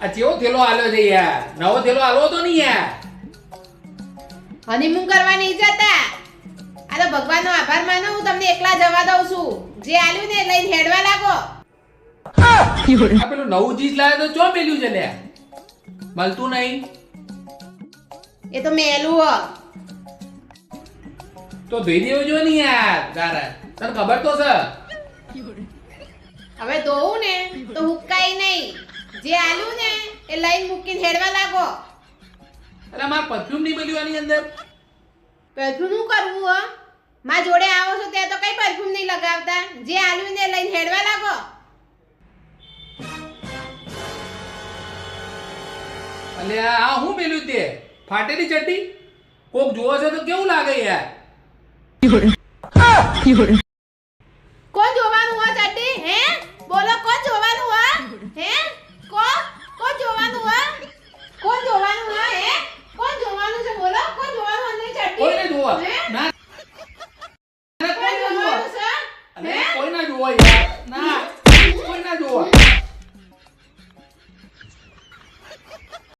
આ ચેવો થેલો આલ્યો છે યાર, નવો થેલો આલવો તો નહીં યાર. હનીમૂન કરવા નહીં જતા. આ તો ભગવાનનો આભાર માનો, હું તમને એકલા જવા દઉં છું. જે આલ્યું ને લઈને હેડવા લાગો. આ પેલું નવું ચીજ લાવ્યો તો ચો મેલ્યું છે લ્યા, મળતું નહીં. એ તો મેલું હો. તો ધોઈ દેવું જોઈએ ને યાર તારે, તને ખબર તો છે. હવે ધોવું ને તો હુકાય નહીં. જે આલ્યું ને એ લઈને મૂકીને હેડવા લાગો. એટલે મારે પરફ્યુમ નહીં મળ્યું આની અંદર. પરફ્યુમ શું કરવું હો? માં જોડે આવો છો ત્યાં તો કઈ પરફ્યુમ નહીં લગાવતા. જે આલ્યું ને લઈને હેડવા લાગો. એટલે આ હું મેલ્યું તે ફાટેલી ચડ્ડી, કોક જોવે છે તો કેવું લાગે યાર. કોણ જોવાનું હો ચડ્ડી? હે બોલો, કોણ જોવાનું હો? હે કોણ જોવાનું હો? કોણ જોવાનું હો? હે કોણ જોવાનું છે? બોલો, કોણ જોવાનું અંદર ચડ્ડી? કોઈ નહીં જોવા. હે? ના કોણ જોવાનું છે? અરે કોઈ ના જોવા યાર, ના કોઈ ના જોવા.